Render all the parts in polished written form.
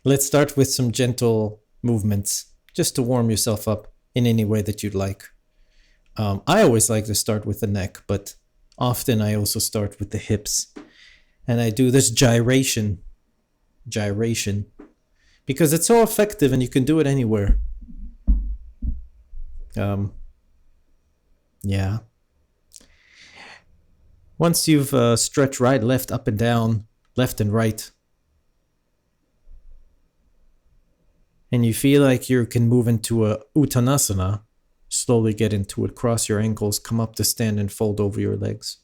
Let's start with some gentle movements just to warm yourself up in any way that you'd like. I always like to start with the neck, but often I also start with the hips. And I do this gyration, because it's so effective and you can do it anywhere. Yeah. Once you've stretched right, left, up and down, left and right, and you feel like you can move into a uttanasana, slowly get into it, cross your ankles, come up to stand and fold over your legs.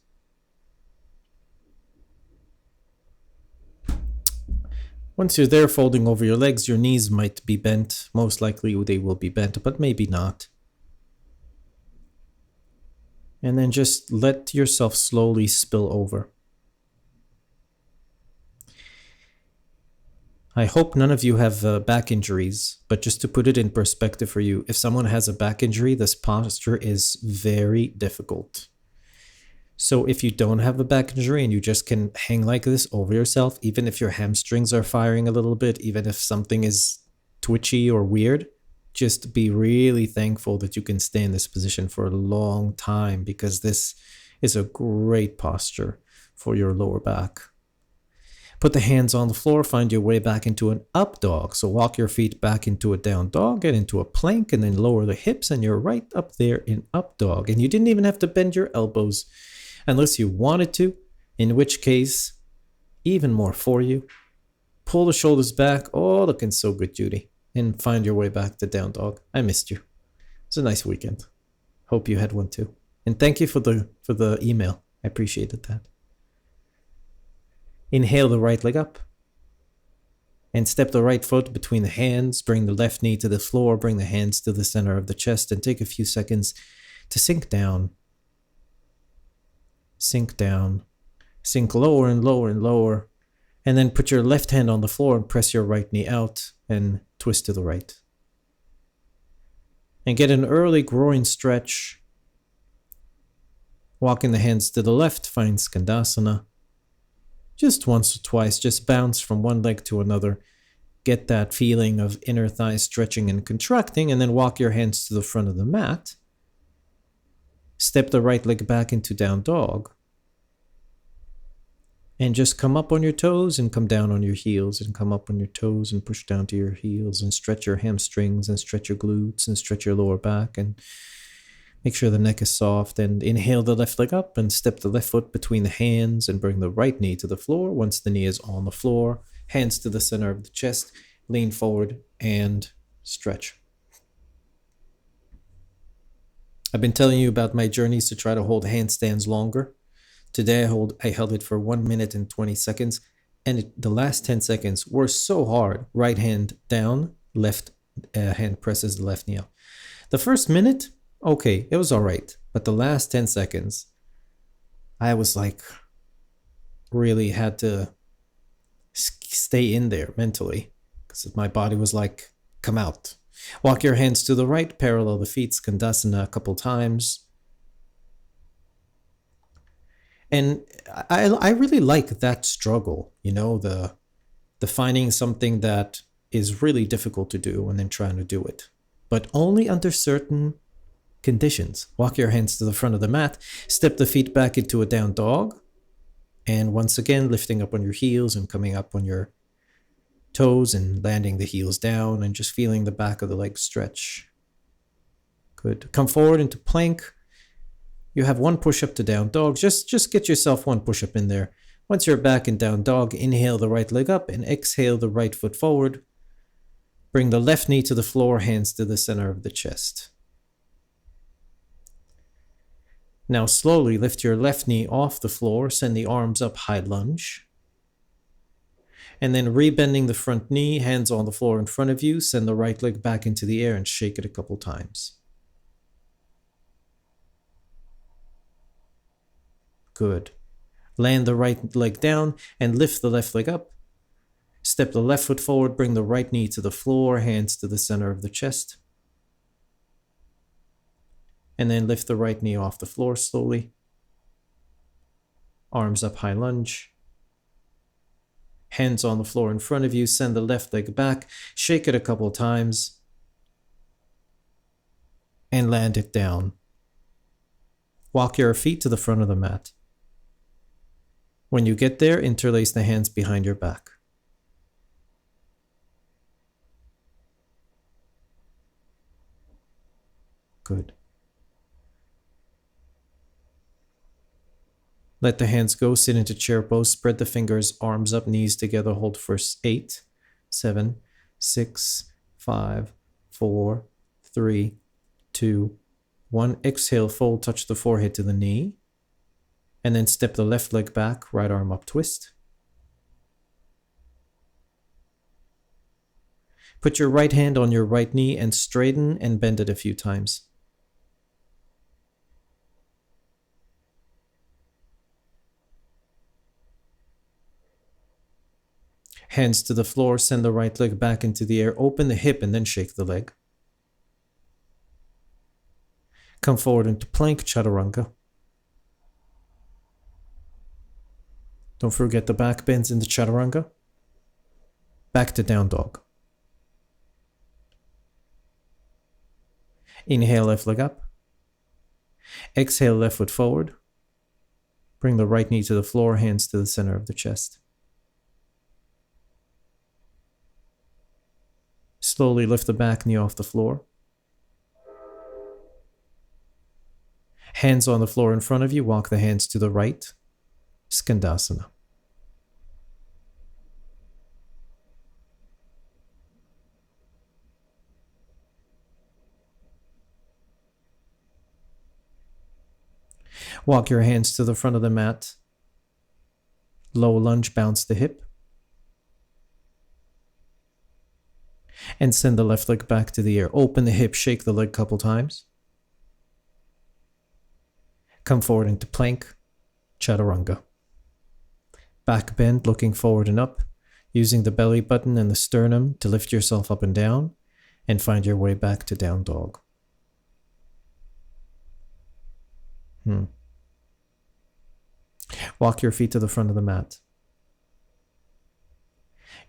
Once you're there folding over your legs, your knees might be bent. Most likely they will be bent, but maybe not. And then just let yourself slowly spill over. I hope none of you have back injuries, but just to put it in perspective for you, if someone has a back injury, this posture is very difficult. So if you don't have a back injury and you just can hang like this over yourself, even if your hamstrings are firing a little bit, even if something is twitchy or weird, just be really thankful that you can stay in this position for a long time, because this is a great posture for your lower back. Put the hands on the floor, find your way back into an up dog. So walk your feet back into a down dog, get into a plank, and then lower the hips, and you're right up there in up dog. And you didn't even have to bend your elbows unless you wanted to, in which case, even more for you. Pull the shoulders back. Oh, looking so good, Judy. And find your way back to down dog. I missed you. It's a nice weekend. Hope you had one too. And thank you for the email. I appreciated that. Inhale the right leg up. And step the right foot between the hands. Bring the left knee to the floor. Bring the hands to the center of the chest. And take a few seconds to sink down. Sink down. Sink lower and lower and lower. And then put your left hand on the floor and press your right knee out and twist to the right. And get an early groin stretch. Walking the hands to the left, find Skandasana. Just once or twice, just bounce from one leg to another. Get that feeling of inner thigh stretching and contracting, and then walk your hands to the front of the mat. Step the right leg back into down dog. And just come up on your toes and come down on your heels, and come up on your toes and push down to your heels, and stretch your hamstrings and stretch your glutes and stretch your lower back, and make sure the neck is soft. And inhale the left leg up and step the left foot between the hands and bring the right knee to the floor. Once the knee is on the floor, hands to the center of the chest, lean forward and stretch. I've been telling you about my journeys to try to hold handstands longer. Today I held it for 1 minute and 20 seconds, and the last 10 seconds were so hard. Right hand down, left hand presses the left knee up. The first minute, okay, it was all right. But the last 10 seconds, I was like, really had to stay in there mentally, because my body was like, come out. Walk your hands to the right, parallel the feet, Skandasana a couple times. And I really like that struggle, the finding something that is really difficult to do and then trying to do it, but only under certain conditions. Walk your hands to the front of the mat, step the feet back into a down dog, and once again, lifting up on your heels and coming up on your toes and landing the heels down and just feeling the back of the leg stretch. Good. Come forward into plank. You have one push-up to down dog. Just get yourself one push-up in there. Once you're back in down dog, inhale the right leg up and exhale the right foot forward. Bring the left knee to the floor, hands to the center of the chest. Now slowly lift your left knee off the floor, send the arms up, high lunge. And then rebending the front knee, hands on the floor in front of you, send the right leg back into the air and shake it a couple times. Good. Land the right leg down and lift the left leg up. Step the left foot forward, bring the right knee to the floor, hands to the center of the chest. And then lift the right knee off the floor slowly. Arms up, high lunge. Hands on the floor in front of you, send the left leg back, shake it a couple times, and land it down. Walk your feet to the front of the mat. When you get there, interlace the hands behind your back. Good. Let the hands go, sit into chair pose, spread the fingers, arms up, knees together, hold for 8, 7, 6, 5, 4, 3, 2, 1. Exhale, fold, touch the forehead to the knee. And then step the left leg back, right arm up, twist. Put your right hand on your right knee and straighten and bend it a few times. Hands to the floor, send the right leg back into the air, open the hip and then shake the leg. Come forward into plank, chaturanga. Don't forget the back bends in the chaturanga. Back to down dog. Inhale, left leg up. Exhale, left foot forward. Bring the right knee to the floor, hands to the center of the chest. Slowly lift the back knee off the floor. Hands on the floor in front of you, walk the hands to the right. Skandasana. Walk your hands to the front of the mat. Low lunge, bounce the hip. And send the left leg back to the air. Open the hip, shake the leg a couple times. Come forward into plank, chaturanga. Back bend, looking forward and up, using the belly button and the sternum to lift yourself up and down, and find your way back to down dog. Walk your feet to the front of the mat.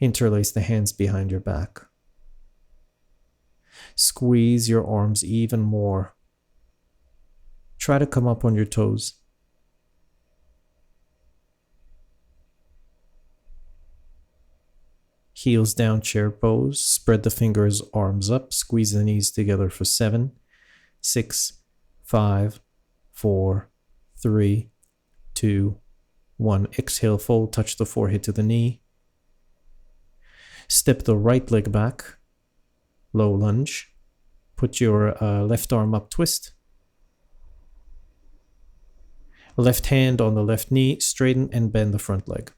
Interlace the hands behind your back. Squeeze your arms even more. Try to come up on your toes. Heels down, chair pose. Spread the fingers, arms up. Squeeze the knees together for 7, 6, 5, 4, 3, 2, 1. Exhale, fold, touch the forehead to the knee. Step the right leg back. Low lunge. Put your left arm up, twist. Left hand on the left knee, straighten and bend the front leg.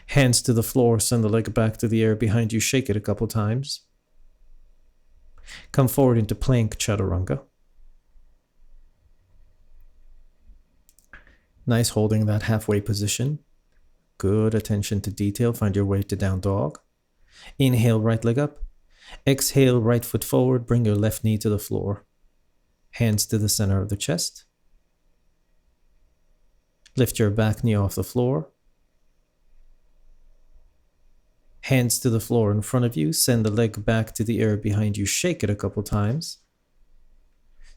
Hands to the floor, send the leg back to the air behind you, shake it a couple times. Come forward into plank, chaturanga. Nice holding that halfway position. Good attention to detail. Find your way to down dog. Inhale, right leg up. Exhale, right foot forward. Bring your left knee to the floor. Hands to the center of the chest. Lift your back knee off the floor. Hands to the floor in front of you. Send the leg back to the air behind you. Shake it a couple times.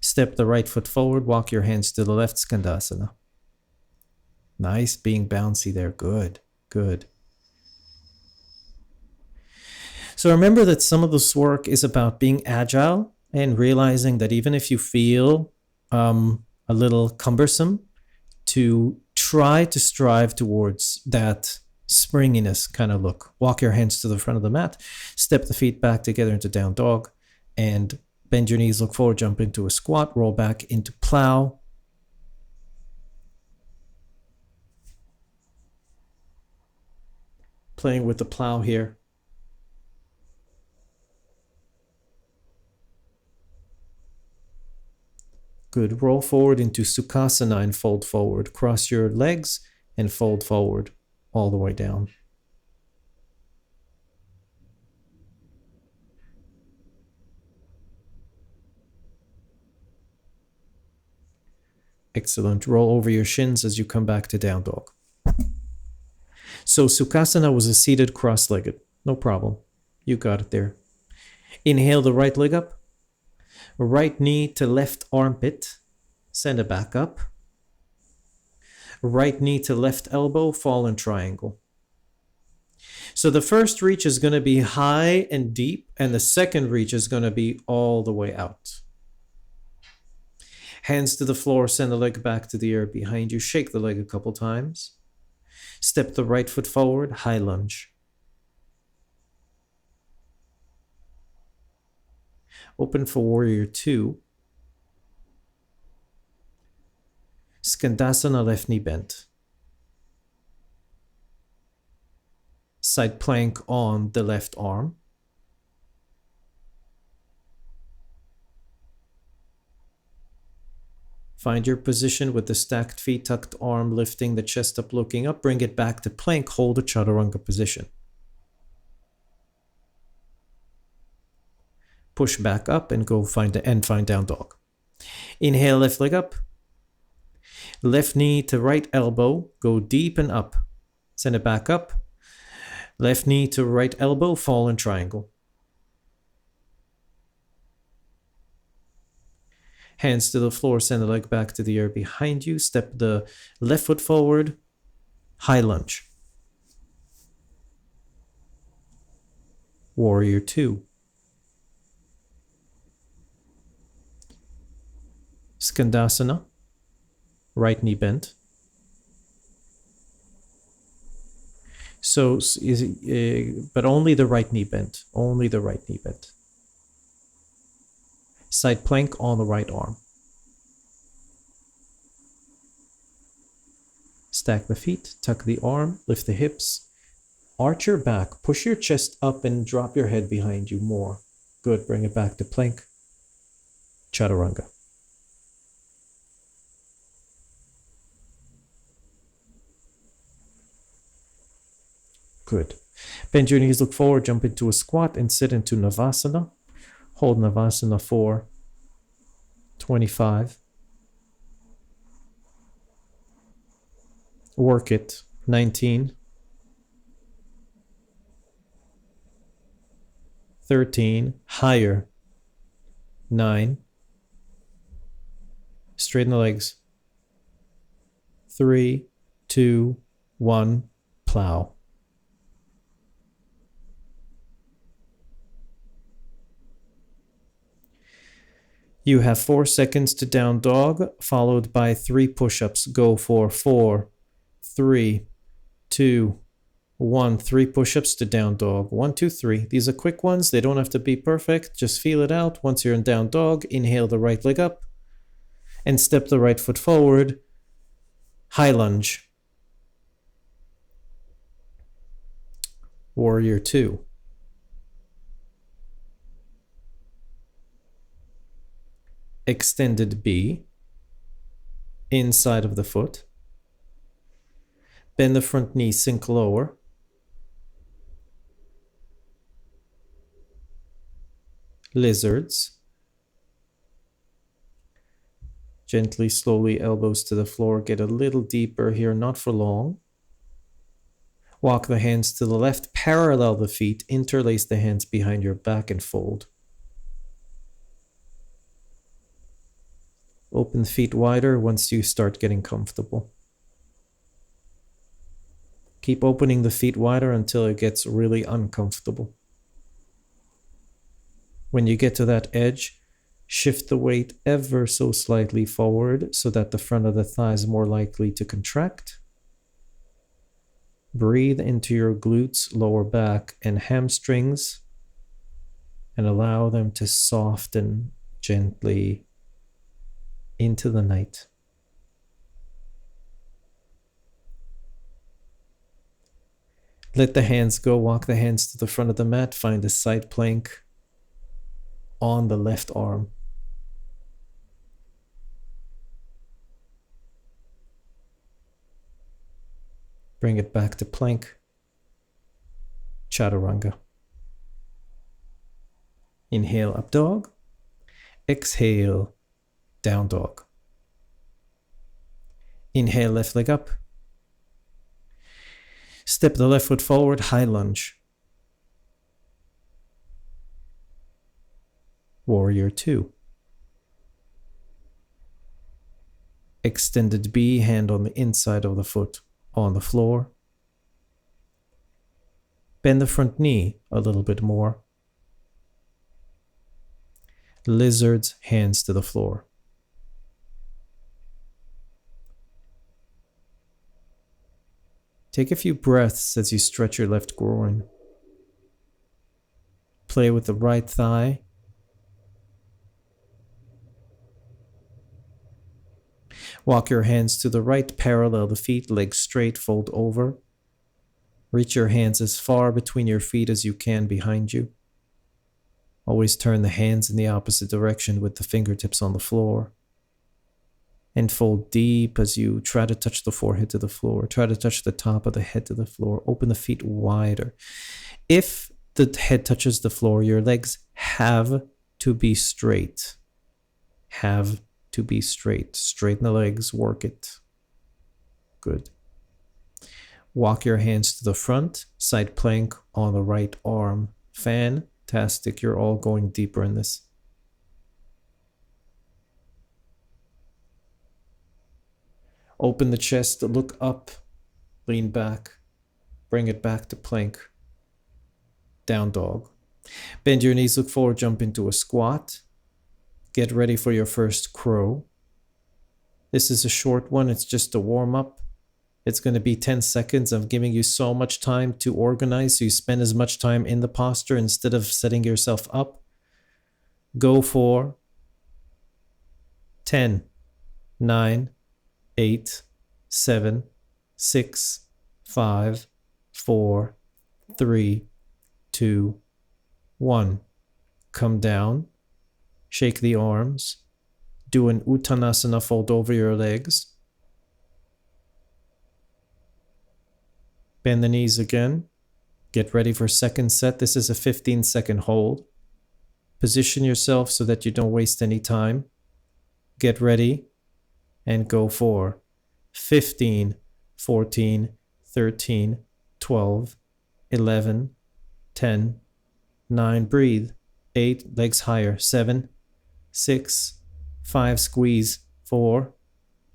Step the right foot forward. Walk your hands to the left, Skandasana. Nice being bouncy there. Good, good. So remember that some of this work is about being agile and realizing that even if you feel a little cumbersome, to try to strive towards that springiness kind of look. Walk your hands to the front of the mat, step the feet back together into down dog, and bend your knees, look forward, jump into a squat, roll back into plow. Playing with the plow here. Good. Roll forward into Sukhasana and fold forward. Cross your legs and fold forward all the way down. Excellent. Roll over your shins as you come back to down dog. So Sukhasana was a seated cross-legged. No problem. You got it there. Inhale the right leg up. Right knee to left armpit. Send it back up. Right knee to left elbow. Fall in triangle. So the first reach is going to be high and deep, and the second reach is going to be all the way out. Hands to the floor, send the leg back to the air behind you. Shake the leg a couple times. Step the right foot forward, high lunge. Open for warrior two. Skandasana, left knee bent. Side plank on the left arm. Find your position with the stacked feet, tucked arm, lifting the chest up, looking up. Bring it back to plank. Hold the chaturanga position. Push back up and go find down dog. Inhale, left leg up. Left knee to right elbow. Go deep and up. Send it back up. Left knee to right elbow. Fall in triangle. Hands to the floor, send the leg back to the air behind you. Step the left foot forward, high lunge. Warrior two. Skandasana, right knee bent. So, but only the right knee bent, only the right knee bent. Side plank on the right arm. Stack the feet, tuck the arm, lift the hips. Arch your back, push your chest up and drop your head behind you more. Good, bring it back to plank. Chaturanga. Good. Bend your knees, look forward, jump into a squat and sit into Navasana. Hold Navasana for 25. Work it. 19. 13. Higher. 9. Straighten the legs. 3, 2, 1. Plow. You have 4 seconds to down dog, followed by 3 push-ups. Go for 4, 3, 2, 1. 3 push-ups to down dog. 1, 2, 3. These are quick ones. They don't have to be perfect. Just feel it out. Once you're in down dog, inhale the right leg up and step the right foot forward. High lunge. Warrior two. Extended B, inside of the foot. Bend the front knee, sink lower. Lizards. Gently, slowly, elbows to the floor. Get a little deeper here, not for long. Walk the hands to the left, parallel the feet, interlace the hands behind your back and fold. Open the feet wider once you start getting comfortable. Keep opening the feet wider until it gets really uncomfortable. When you get to that edge, shift the weight ever so slightly forward so that the front of the thigh is more likely to contract. Breathe into your glutes, lower back, and hamstrings, and allow them to soften gently into the night. Let the hands go. Walk the hands to the front of the mat. Find a side plank on the left arm. Bring it back to plank. Chaturanga. Inhale, up dog. Exhale, down dog. Inhale, left leg up. Step the left foot forward, high lunge. Warrior 2. Extended B, hand on the inside of the foot on the floor. Bend the front knee a little bit more. Lizards, hands to the floor. Take a few breaths as you stretch your left groin. Play with the right thigh. Walk your hands to the right, parallel the feet, legs straight, fold over. Reach your hands as far between your feet as you can behind you. Always turn the hands in the opposite direction with the fingertips on the floor. And fold deep as you try to touch the forehead to the floor. Try to touch the top of the head to the floor. Open the feet wider. If the head touches the floor, your legs have to be straight. Have to be straight. Straighten the legs, work it. Good. Walk your hands to the front, side plank on the right arm. Fantastic. You're all going deeper in this. Open the chest, look up, lean back, bring it back to plank. Down dog. Bend your knees, look forward, jump into a squat. Get ready for your first crow. This is a short one, it's just a warm up. It's going to be 10 seconds. I'm giving you so much time to organize so you spend as much time in the posture instead of setting yourself up. Go for 10, 9, 8, 7, 6, 5, 4, 3, 2, 1. Come down. Shake the arms. Do an Uttanasana, fold over your legs. Bend the knees again. Get ready for second set. This is a 15-second hold. Position yourself so that you don't waste any time. Get ready and go for 15, 14, 13, 12, 11, 10, 9, breathe, 8, legs higher, 7, 6, 5, squeeze, 4,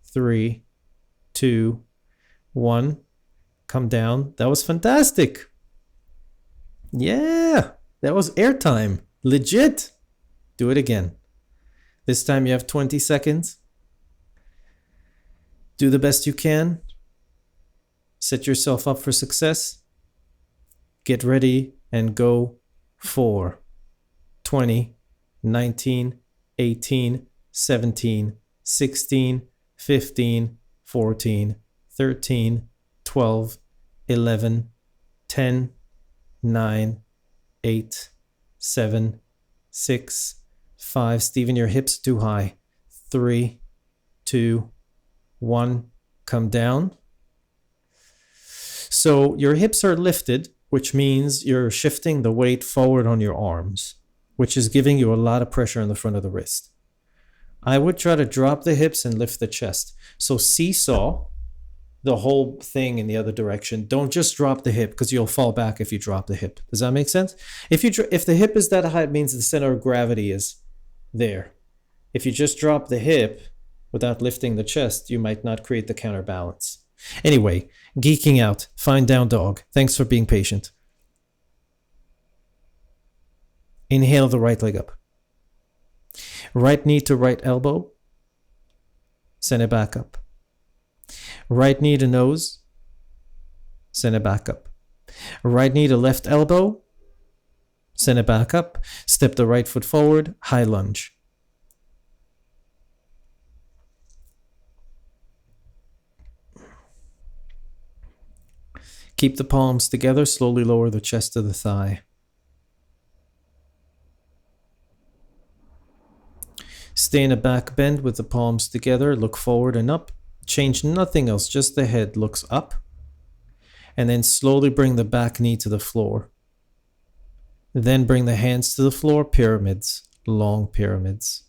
3, 2, 1, come down. That was fantastic. Yeah, that was airtime. Legit. Do it again. This time you have 20 seconds. Do the best you can. Set yourself up for success. Get ready and go for 20, 19, 18, 17, 16, 15, 14, 13, 12, 11, 10, 9, 8, 7, 6, 5. Steven, your hips too high. 3, 2, 1. Come down. So your hips are lifted, which means you're shifting the weight forward on your arms, which is giving you a lot of pressure on the front of the wrist. I would try to drop the hips and lift the chest. So seesaw the whole thing in the other direction. Don't just drop the hip because you'll fall back if you drop the hip. Does that make sense? If the hip is that high, it means the center of gravity is there. If you just drop the hip without lifting the chest, you might not create the counterbalance. Anyway, geeking out. Fine down dog. Thanks for being patient. Inhale the right leg up. Right knee to right elbow. Send it back up. Right knee to nose. Send it back up. Right knee to left elbow. Send it back up. Step the right foot forward. High lunge. Keep the palms together. Slowly lower the chest to the thigh. Stay in a back bend with the palms together. Look forward and up. Change nothing else, just the head looks up. And then slowly bring the back knee to the floor. Then bring the hands to the floor, pyramids, long pyramids.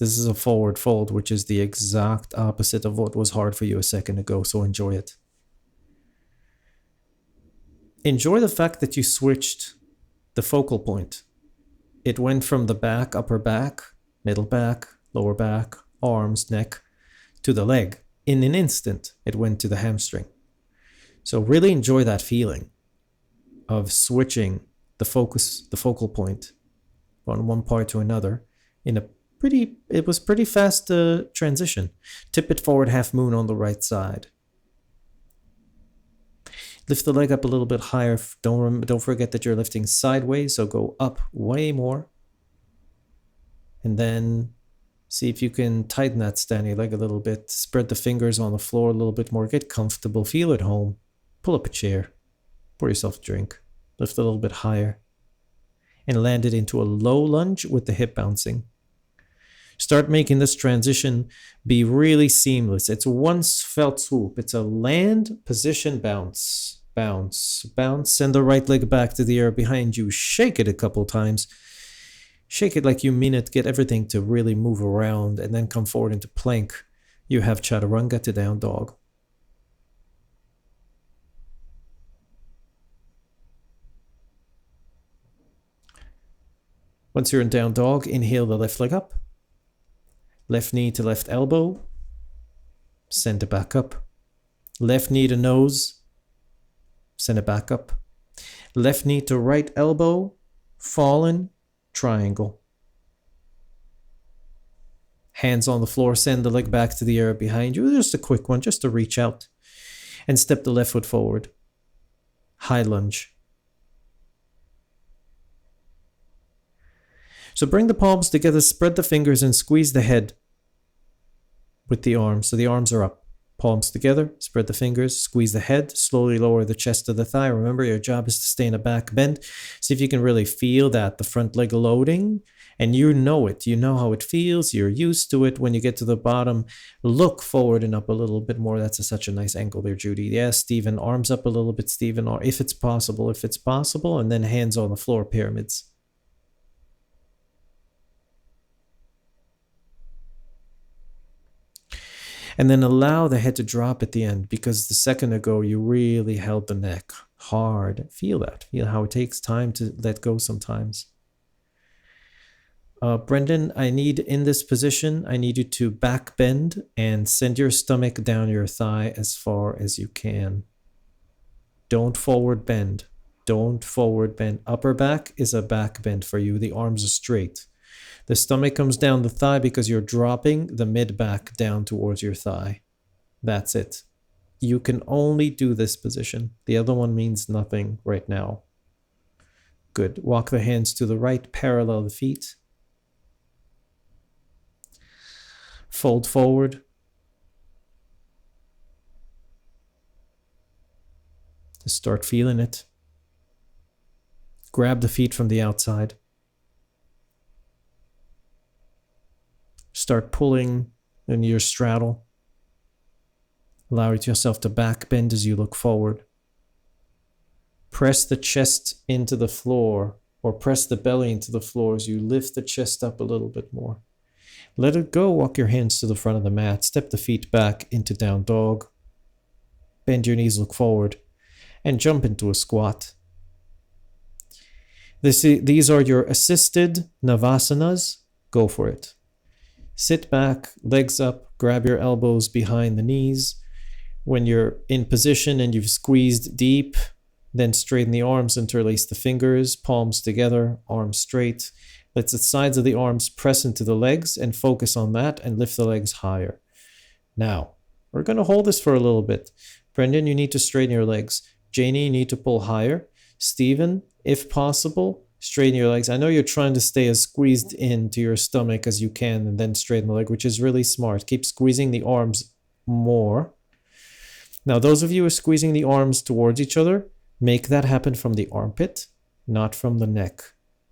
This is a forward fold, which is the exact opposite of what was hard for you a second ago, so enjoy it. Enjoy the fact that you switched the focal point. It went from the back, upper back, middle back, lower back, arms, neck, to the leg. In an instant, it went to the hamstring. So really enjoy that feeling of switching the focal point on one part to another in a it was pretty fast transition. Tip it forward half moon on the right side. Lift the leg up a little bit higher. Don't forget that you're lifting sideways, so go up way more. And then see if you can tighten that standing leg a little bit. Spread the fingers on the floor a little bit more. Get comfortable. Feel at home. Pull up a chair. Pour yourself a drink. Lift a little bit higher. And land it into a low lunge with the hip bouncing. Start making this transition be really seamless. It's one felt swoop. It's a land, position, bounce, bounce, bounce. Send the right leg back to the air behind you. Shake it a couple times. Shake it like you mean it. Get everything to really move around and then come forward into plank. You have chaturanga to down dog. Once you're in down dog, inhale the left leg up. Left knee to left elbow. Send it back up. Left knee to nose. Send it back up. Left knee to right elbow. Fallen. Triangle. Hands on the floor. Send the leg back to the air behind you. Just a quick one, just to reach out. And step the left foot forward. High lunge. So bring the palms together, spread the fingers, and squeeze the head with the arms. So the arms are up. Palms together, spread the fingers, squeeze the head, slowly lower the chest to the thigh. Remember, your job is to stay in a back bend. See if you can really feel that, the front leg loading. And you know it. You know how it feels. You're used to it. When you get to the bottom, look forward and up a little bit more. That's such a nice angle there, Judy. Yes, Stephen, arms up a little bit, Stephen, if it's possible. If it's possible, and then hands on the floor, pyramids. And then allow the head to drop at the end, because the second ago you really held the neck hard. Feel that. Feel how it takes time to let go sometimes. Brendan, I need in this position, I need you to back bend and send your stomach down your thigh as far as you can. Don't forward bend. Don't forward bend. Upper back is a back bend for you. The arms are straight. The stomach comes down the thigh because you're dropping the mid-back down towards your thigh. That's it. You can only do this position. The other one means nothing right now. Good. Walk the hands to the right, parallel the feet. Fold forward. Start feeling it. Grab the feet from the outside. Start pulling in your straddle. Allow yourself to back bend as you look forward. Press the chest into the floor, or press the belly into the floor as you lift the chest up a little bit more. Let it go. Walk your hands to the front of the mat. Step the feet back into down dog. Bend your knees, look forward, and jump into a squat. These are your assisted navasanas. Go for it. Sit back, legs up, grab your elbows behind the knees. When you're in position and you've squeezed deep, then straighten the arms, interlace the fingers, palms together, arms straight. Let the sides of the arms press into the legs and focus on that and lift the legs higher. Now, we're going to hold this for a little bit. Brendan, you need to straighten your legs. Janie, you need to pull higher. Stephen, if possible, straighten your legs. I know you're trying to stay as squeezed into your stomach as you can and then straighten the leg, which is really smart. Keep squeezing the arms more. Now, those of you who are squeezing the arms towards each other, make that happen from the armpit, not from the neck.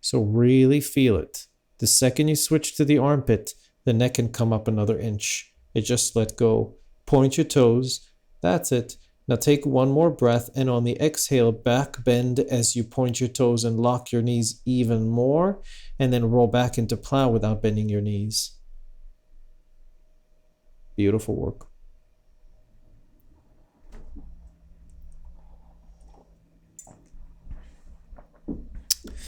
So really feel it. The second you switch to the armpit, the neck can come up another inch. It just let go. Point your toes. That's it. Now take one more breath, and on the exhale, back bend as you point your toes and lock your knees even more, and then roll back into plow without bending your knees. Beautiful work.